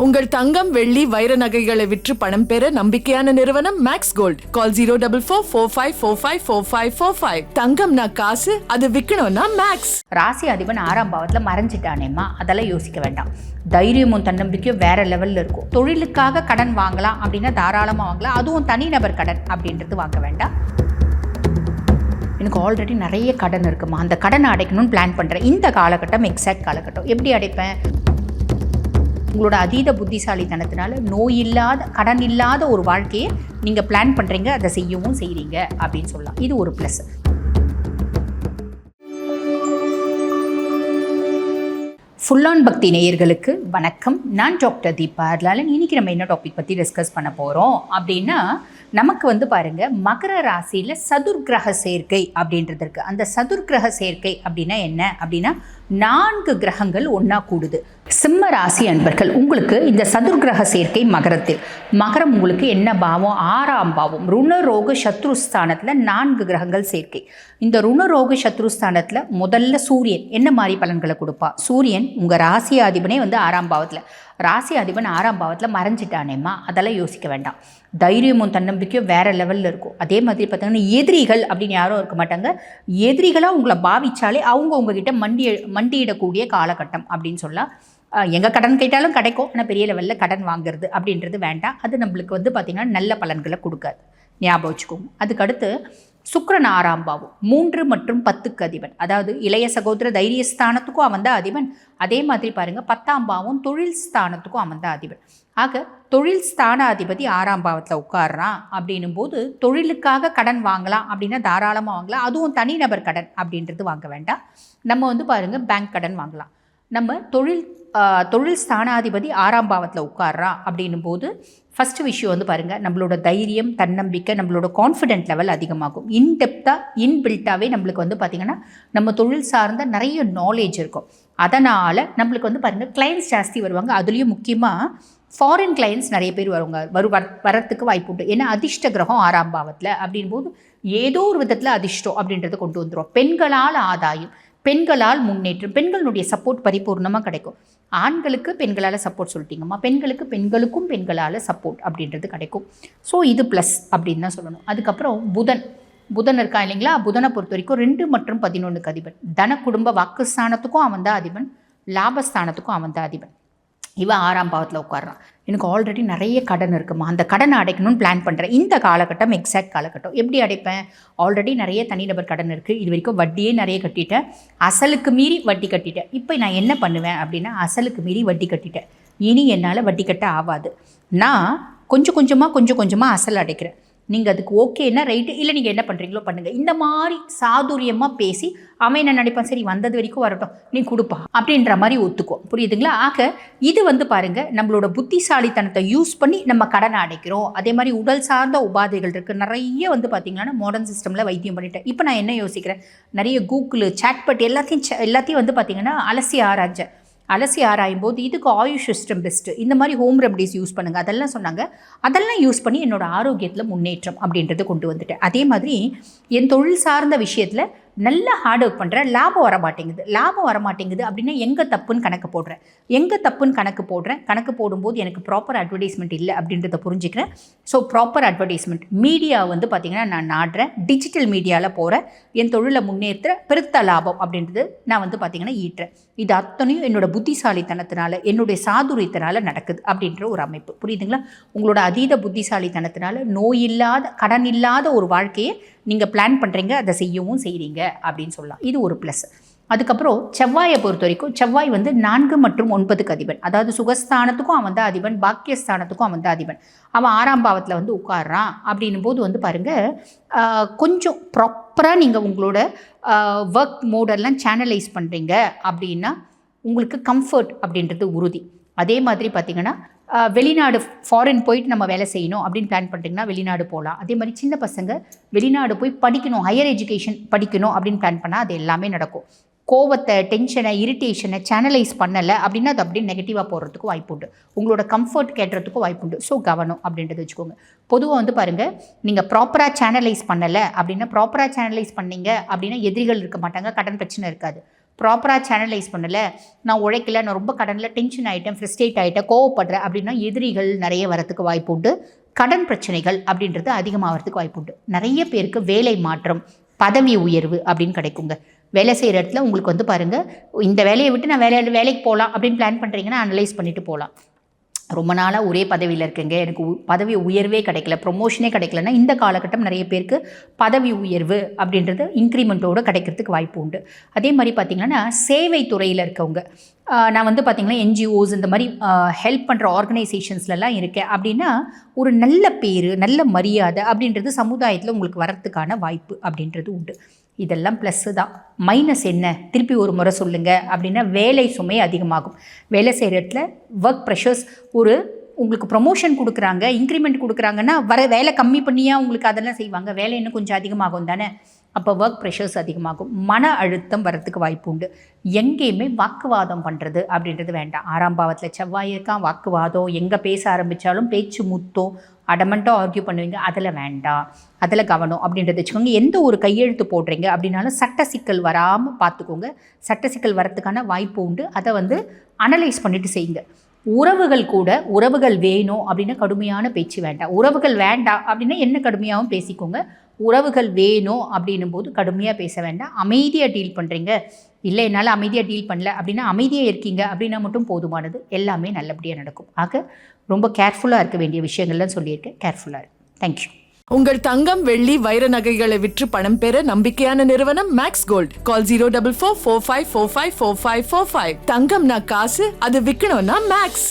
உங்கள் தங்கம் வெள்ளி வைர நகைகளை விற்று பணம் பெற நம்பிக்கையான நிறுவனம் மேக்ஸ் கோல்ட். கால் 04445454545. தங்கம்னா காசு, அது விற்கணும்னா மேக்ஸ். ராசி அதிபன் 6ஆம் பாவத்தில் மறைஞ்சிட்டானேம்மா, அதெல்லாம் யோசிக்க வேண்டாம். தைரியமும் தன்னம்பிக்கையும் வேற லெவலில் இருக்கும். தொழிலுக்காக கடன் வாங்கலாம் அப்படின்னா தாராளமாக வாங்கலாம். அதுவும் தனிநபர் கடன் அப்படின்றது வாங்க வேண்டாம். எனக்கு ஆல்ரெடி நிறைய கடன் இருக்குமா, அந்த கடனை அடைக்கணும்னு பிளான் பண்ணுறேன். இந்த காலகட்டம் எக்ஸாக்ட் காலகட்டம். எப்படி அடைப்பேன்? உங்களோட அதீத புத்திசாலித்தனத்தினால நோய் இல்லாத கடன் இல்லாத ஒரு வாழ்க்கையை நீங்கள் பிளான் பண்ணுறீங்க, அதை செய்யவும் செய்கிறீங்க அப்படின்னு சொல்லலாம். இது ஒரு ப்ளஸ். ஃபுல்லான் பக்தி நேயர்களுக்கு வணக்கம். நான் டாக்டர் தீபா அர்லாலன். இன்றைக்கி நம்ம என்ன டாபிக் பற்றி டிஸ்கஸ் பண்ண போகிறோம் அப்படின்னா, நமக்கு பாருங்கள், மகர ராசியில் சதுர்கிரக சேர்க்கை அப்படின்றது இருக்குது. அந்த சதுர்கிரக சேர்க்கை அப்படின்னா என்ன அப்படின்னா, 4 கிரகங்கள் ஒன்றா கூடுது. சிம்ம ராசி அன்பர்கள், உங்களுக்கு இந்த சதுர்கிரக சேர்க்கை மகரத்தில், மகரம் உங்களுக்கு என்ன பாவம்? 6ஆம் பாவம். ருணரோக சத்ருஸ்தானத்தில் 4 கிரகங்கள் சேர்க்கை. இந்த ருணரோக சத்ருஸ்தானத்தில் முதல்ல சூரியன் என்ன மாதிரி பலன்களை கொடுப்பா? சூரியன் உங்கள் ராசி அதிபனே 6ஆம் பாவத்தில், ராசி அதிபன் 6ஆம் பாவத்தில் மறைஞ்சிட்டானேம்மா, அதெல்லாம் யோசிக்க வேண்டாம். தைரியமும் தன்னம்பிக்கையும் வேறு லெவலில் இருக்கும். அதே மாதிரி பார்த்தீங்கன்னா, எதிரிகள் அப்படின்னு யாரும் இருக்க மாட்டாங்க. எதிரிகளாக உங்களை பாவிச்சாலே அவங்க உங்ககிட்ட மண்டியிடக்கூடிய காலகட்டம் அப்படின்னு சொல்லலாம். எங்கே கடன் கேட்டாலும் கிடைக்கும், ஆனால் பெரிய லெவலில் கடன் வாங்குறது அப்படின்றது வேண்டாம். அது நம்மளுக்கு பார்த்திங்கன்னா நல்ல பலன்களை கொடுக்காது, ஞாபகம் வச்சுக்கோங்க. அதுக்கடுத்து சுக்கிரன் 6ஆம் பாவம், 3 மற்றும் 10க்கு அதிபன். அதாவது இளைய சகோதர தைரியஸ்தானத்துக்கும் அவன் தான் அதிபன். அதே மாதிரி பாருங்கள், 10ஆம் பாவம் தொழில் ஸ்தானத்துக்கும் அவன் தான் அதிபன். ஆக தொழில் ஸ்தான அதிபதி 6ஆம் பாவத்தில் உட்கார்றான் அப்படின்னும் போது, தொழிலுக்காக கடன் வாங்கலாம் அப்படின்னா தாராளமாக வாங்கலாம். அதுவும் தனிநபர் கடன் அப்படின்றது வாங்க வேண்டாம். நம்ம பாருங்கள், பேங்க் கடன் வாங்கலாம். நம்ம தொழில் ஸ்தானாதிபதி 6ஆம் பாவத்தில் உட்கார்றான் அப்படின்னும் போது, ஃபஸ்ட்டு விஷயம் பாருங்கள், நம்மளோட தைரியம் தன்னம்பிக்கை, நம்மளோட கான்ஃபிடென்ட் லெவல் அதிகமாகும். இன்டெப்த்தாக இன்பில்ட்டாகவே நம்மளுக்கு பார்த்திங்கன்னா நம்ம தொழில் சார்ந்த நிறைய நாலேஜ் இருக்கும். அதனால் நம்மளுக்கு பாருங்கள், கிளைண்ட்ஸ் ஜாஸ்தி வருவாங்க. அதுலேயும் முக்கியமாக ஃபாரின் கிளைண்ட்ஸ் நிறைய பேர் வரத்துக்கு வாய்ப்பு உண்டு. ஏன்னா அதிர்ஷ்ட கிரகம் 6ஆம் பாவத்தில் அப்படின் போது ஏதோ ஒரு விதத்தில் அதிர்ஷ்டம் அப்படின்றத கொண்டு வந்துடும். பெண்களால் ஆதாயம், பெண்களால் முன்னேற்றம், பெண்களுடைய சப்போர்ட் பரிபூர்ணமாக கிடைக்கும். ஆண்களுக்கு பெண்களால் சப்போர்ட் சொல்லிட்டீங்கம்மா, பெண்களுக்கும் பெண்களால் சப்போர்ட் அப்படின்றது கிடைக்கும். ஸோ இது ப்ளஸ் அப்படின்னு தான் சொல்லணும். அதுக்கப்புறம் புதன் இருக்கா இல்லைங்களா, புதனை பொறுத்த வரைக்கும் 2 மற்றும் 11க்கு அதிபன். தன குடும்ப வாக்குஸ்தானத்துக்கும் அவன் தான் அதிபன், லாபஸ்தானத்துக்கும் அவன் தான் அதிபன். இவன் 6ஆம் பாவத்தில் உட்கார்றான். எனக்கு ஆல்ரெடி நிறைய கடன் இருக்குமா, அந்த கடனை அடைக்கணும்னு பிளான் பண்ணுறேன். இந்த காலகட்டம் எக்ஸாக்ட் காலகட்டம். எப்படி அடைப்பேன்? ஆல்ரெடி நிறைய தனிநபர் கடன் இருக்குது. இது வரைக்கும் வட்டியே நிறைய கட்டிட்டேன், அசலுக்கு மீறி வட்டி கட்டிட்டேன். இப்போ நான் என்ன பண்ணுவேன் அப்படின்னா, அசலுக்கு மீறி வட்டி கட்டிட்டேன், இனி என்னால் வட்டி கட்ட ஆகாது. நான் கொஞ்சம் கொஞ்சமாக அசல் அடைக்கிறேன். நீங்கள் அதுக்கு ஓகேன்னா ரைட்டு, இல்லை நீங்கள் என்ன பண்ணுறீங்களோ பண்ணுங்கள். இந்த மாதிரி சாதுரியமாக பேசி அவன் என்ன நினைப்பான், சரி வந்தது வரைக்கும் வரட்டும், நீ கொடுப்பா அப்படின்ற மாதிரி ஒத்துக்கும். புரியுதுங்களா? ஆக இது பாருங்கள், நம்மளோட புத்திசாலித்தனத்தை யூஸ் பண்ணி நம்ம கடனை அடைக்கிறோம். அதே மாதிரி உடல் சார்ந்த உபாதைகள் இருக்குது நிறைய பார்த்திங்கன்னா மாடர்ன் சிஸ்டமில் வைத்தியம் பண்ணிட்டேன். இப்போ நான் என்ன யோசிக்கிறேன், நிறைய கூகுள் சாட்பட் எல்லாத்தையும் பார்த்திங்கன்னா அலசி ஆராயும் போது இதுக்கு ஆயுஷ் சிஸ்டம் பெஸ்ட்டு, இந்த மாதிரி ஹோம் ரெமடிஸ் யூஸ் பண்ணுங்கள் அதெல்லாம் சொன்னாங்க. அதெல்லாம் யூஸ் பண்ணி என்னோடய ஆரோக்கியத்தில் முன்னேற்றம் அப்படின்றத கொண்டு வந்துட்டேன். அதே மாதிரி என் தொழில் சார்ந்த விஷயத்தில் நல்லா ஹார்ட் ஒர்க் பண்ணுறேன், லாபம் வரமாட்டேங்குது அப்படின்னா எங்கே தப்புன்னு கணக்கு போடுறேன். கணக்கு போடும்போது எனக்கு ப்ராப்பர் அட்வர்டைஸ்மெண்ட் இல்லை அப்படின்றத புரிஞ்சுக்கிறேன். ஸோ ப்ராப்பர் அட்வர்டைஸ்மெண்ட் மீடியா பார்த்திங்கன்னா நான் நாடுறேன், டிஜிட்டல் மீடியாவில் போகிறேன், என் தொழிலை முன்னேற்ற பெருத்த லாபம் அப்படின்றது நான் பார்த்திங்கன்னா ஈட்டுறேன். இது அத்தனையும் என்னோடய புத்திசாலித்தனத்தினால, என்னுடைய சாதுரியத்தினால நடக்குது அப்படின்ற ஒரு அமைப்பு. புரியுதுங்களா? உங்களோட அதீத புத்திசாலித்தனத்தினால நோய் இல்லாத கடன் இல்லாத ஒரு வாழ்க்கையை நீங்கள் பிளான் பண்ணுறீங்க, அதை செய்யவும் செய்கிறீங்க அப்படின்னு சொல்லலாம். இது ஒரு ப்ளஸ். அதுக்கப்புறம் செவ்வாயை பொறுத்த வரைக்கும், செவ்வாய் 4 மற்றும் 9க்கு அதிபன். அதாவது சுகஸ்தானத்துக்கும் அவன் தான் அதிபன், பாக்கியஸ்தானத்துக்கும் அவன் தான் அதிபன். அவன் 6ஆம் பாவத்தில் உட்கார்றான் அப்படின்னும் போது பாருங்கள், கொஞ்சம் ப்ராப்பராக நீங்கள் உங்களோட ஒர்க் மோடெல்லாம் சேனலைஸ் பண்ணுறீங்க அப்படின்னா உங்களுக்கு கம்ஃபர்ட் அப்படின்றது உறுதி. அதே மாதிரி பார்த்திங்கன்னா, வெளிநாடு ஃபாரின் போயிட்டு நம்ம வேலை செய்யணும் அப்படின்னு பிளான் பண்ணிட்டிங்கன்னா வெளிநாடு போகலாம். அதே மாதிரி சின்ன பசங்க வெளிநாடு போய் படிக்கணும், ஹையர் எஜுகேஷன் படிக்கணும் அப்படின்னு பிளான் பண்ணால் அது எல்லாமே நடக்கும். கோவத்தை, டென்ஷனை, இரிட்டேஷனை சேனலைஸ் பண்ணலை அப்படின்னா அது அப்படியே நெகட்டிவாக போகிறதுக்கு வாய்ப்பு உண்டு. உங்களோட கம்ஃபர்ட் கேட்டுறதுக்கும் வாய்ப்பு உண்டு. ஸோ கவனம் அப்படின்றத வச்சுக்கோங்க. பொதுவாக பாருங்கள், நீங்கள் ப்ராப்பராக சேனலைஸ் பண்ணலை அப்படின்னா, ப்ராப்பராக சேனலைஸ் பண்ணீங்க அப்படின்னா எதிரிகள் இருக்க மாட்டாங்க, கடன் பிரச்சனை இருக்காது. ப்ராப்பராக சேனலைஸ் பண்ணலை, நான் உழைக்கல, நான் ரொம்ப கடனில் டென்ஷன் ஆகிட்டேன், ஃப்ரஸ்ட்ரேட் ஆகிட்டேன், கோவப்படுறேன் அப்படின்னா எதிரிகள் நிறைய வரத்துக்கு வாய்ப்பு உண்டு. கடன் பிரச்சனைகள் அப்படின்றது அதிகமாகிறதுக்கு வாய்ப்பு உண்டு. நிறைய பேருக்கு வேலை மாற்றம், பதவி உயர்வு அப்படின்னு கிடைக்குங்க. வேலை செய்கிற இடத்துல உங்களுக்கு வந்து பாருங்கள், இந்த வேலையை விட்டு நான் வேலைக்கு போகலாம் அப்படின்னு பிளான் பண்ணுறீங்கன்னா அனலைஸ் பண்ணிவிட்டு போகலாம். ரொம்ப நாளாக ஒரே பதவியில் இருக்கேங்க, எனக்கு பதவி உயர்வே கிடைக்கல, ப்ரொமோஷனே கிடைக்கலன்னா இந்த காலகட்டம் நிறைய பேருக்கு பதவி உயர்வு அப்படின்றது இன்க்ரிமெண்ட்டோடு கிடைக்கிறதுக்கு வாய்ப்பு உண்டு. அதே மாதிரி பார்த்திங்கன்னா சேவை துறையில் இருக்கவங்க, நான் வந்து பார்த்திங்கன்னா என்ஜிஓஸ் இந்த மாதிரி ஹெல்ப் பண்ணுற ஆர்கனைசேஷன்ஸ்லலாம் இருக்கேன் அப்படின்னா ஒரு நல்ல பேர், நல்ல மரியாதை அப்படின்றது சமுதாயத்தில் உங்களுக்கு வரத்துக்கான வாய்ப்பு அப்படின்றது உண்டு. இதெல்லாம் ப்ளஸ்ஸு தான். மைனஸ் என்ன, திருப்பி ஒரு முறை சொல்லுங்கள் அப்படின்னா வேலை சுமை அதிகமாகும். வேலை செய்கிற இடத்துல ஒர்க் ப்ரெஷர்ஸ், உங்களுக்கு ப்ரொமோஷன் கொடுக்குறாங்க, இன்க்ரிமெண்ட் கொடுக்குறாங்கன்னா வேலை கம்மி பண்ணியா உங்களுக்கு அதெல்லாம் செய்வாங்க, வேலை இன்னும் கொஞ்சம் அதிகமாகும் தானே. அப்போ ஒர்க் ப்ரெஷர்ஸ் அதிகமாகும், மன அழுத்தம் வரத்துக்கு வாய்ப்பு உண்டு. எங்கேயுமே வாக்குவாதம் பண்ணுறது அப்படின்றது வேண்டாம். 6ஆம் பாவத்தில் செவ்வாய் இருக்கான், வாக்குவாதம், எங்கே பேச ஆரம்பித்தாலும் பேச்சு முத்தம், அடமெண்ட்டாக ஆர்கியூ பண்ணுவீங்க, அதில் வேண்டாம், அதில் கவனம் அப்படின்றத வச்சுக்கோங்க. எந்த ஒரு கையெழுத்து போடுறீங்க அப்படின்னாலும் சட்ட சிக்கல் வராமல் பார்த்துக்கோங்க. சட்ட சிக்கல் வரத்துக்கான வாய்ப்பு உண்டு. அதை வந்து அனலைஸ் பண்ணிவிட்டு செய்யுங்க. உறவுகள் வேணும் அப்படின்னா கடுமையான பேச்சு வேண்டாம். உறவுகள் வேண்டாம் அப்படின்னா என்ன கடுமையாகவும் பேசிக்கோங்க. உறவுகள் வேணும் அப்படின்னும் போது கடுமையாக பேச வேண்டாம். அமைதியாக டீல் பண்ணுறீங்க, இல்லை என்னால் அமைதியாக டீல் பண்ணல அப்படின்னா அமைதியாக இருக்கீங்க அப்படின்னா மட்டும் போதுமானது. எல்லாமே நல்லபடியாக நடக்கும். ஆக ரொம்ப கேர்ஃபுல்லாக இருக்க வேண்டிய விஷயங்கள்லாம் சொல்லியிருக்கேன். கேர்ஃபுல்லாக இருக்கு. தேங்க்யூ. உங்கள் தங்கம், வெள்ளி, வைர நகைகளை விற்று பணம் பெற நம்பிக்கையான நிறுவனம் மேக்ஸ் கோல்ட். கால் 04445454545. தங்கம்னா காசு, அது விற்கணும்னா மேக்ஸ்.